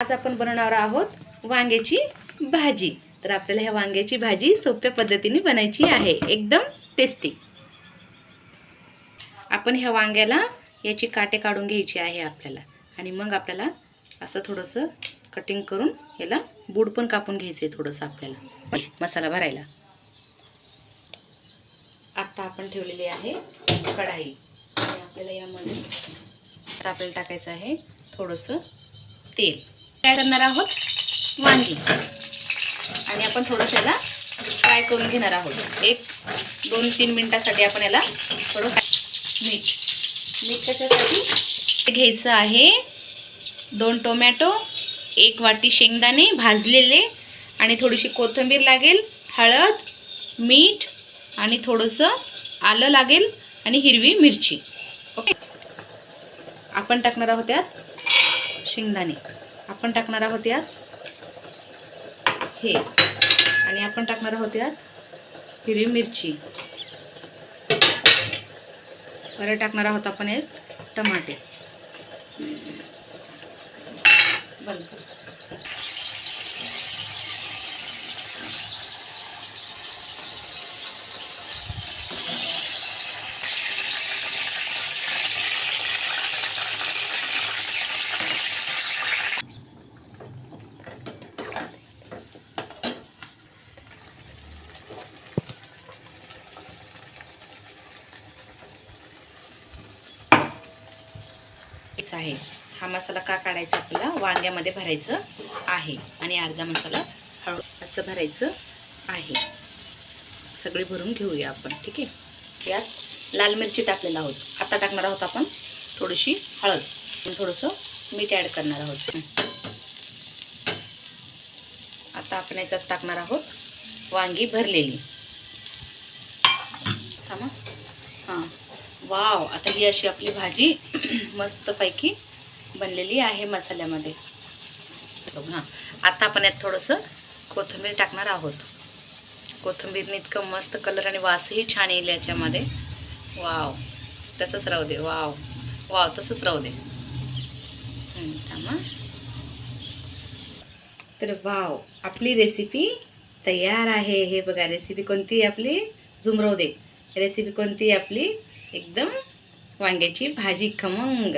आज आपण बनवणार आहोत वांग्याची भाजी। तर आपल्याला ह्या वांग्याची भाजी सोप्या पद्धतीने बनायची आहे, एकदम टेस्टी। आपण ह्या वांग्याला याची काटे काढून घ्यायची आहे आपल्याला, आणि मग आपल्याला असं थोडंसं कटिंग करून याला बूड पण कापून घ्यायचे थोडंसं आपल्याला मसाला भरायला। आता आपण ठेवलेली आहे कढाई, आणि आपल्याला यामध्ये आता आपल्याला टाकायचं आहे थोडंसं तेल। काय करणार आहोत वांगी, आणि आपण थोडंसं याला फ्राय करून घेणार आहोत। 1-2-3 मिनिटांसाठी आपण याला थोडं मीठ कशासाठी घ्यायचं आहे। 2 टोमॅटो, 1 वाटी शेंगदाणे भाजलेले, आणि थोडीशी कोथिंबीर लागेल, हळद, मीठ, आणि थोडंसं आलं लागेल, आणि हिरवी मिरची। ओके, आपण टाकणार आहोत यात शेंगदाणे, आपण टाकणार आहोत यात हे, आणि आपण टाकणार आहोत यात हिरवी मिरची। परत टाकणार आहोत आपण यात टमाटे। बंद कर। आहे हा मसाला का काढायचा, आपल्याला वांग्यामध्ये भरायचं आहे, आणि अर्धा मसाला हळू असं भरायचं आहे। सगळे भरून घेऊया आपण, ठीक आहे। यात लाल मिरची टाकलेला आहोत। आता टाकणार आहोत आपण थोडीशी हळद, आणि थोडंसं मीठ ॲड करणार आहोत। आता आपण याच्यात टाकणार आहोत वांगी भरलेली। थांबा, हां, वाव, आता ही अशी आपली भाजी मस्तपैकी बनलेली आहे मसाल्यामध्ये। हां, आता आपण यात थोडंसं कोथिंबीर टाकणार आहोत। कोथिंबीरने इतकं मस्त कलर आणि वासही छान येईल याच्यामध्ये। वाव, तसंच राहू दे। वाव वाव, तसंच राहू दे। थांबा। तर वाव, आपली रेसिपी तयार आहे। हे बघा, रेसिपी कोणती आहे आपली, झुमरवदे। रेसिपी कोणती आहे आपली, एकदम वांग्याची भाजी खमंग।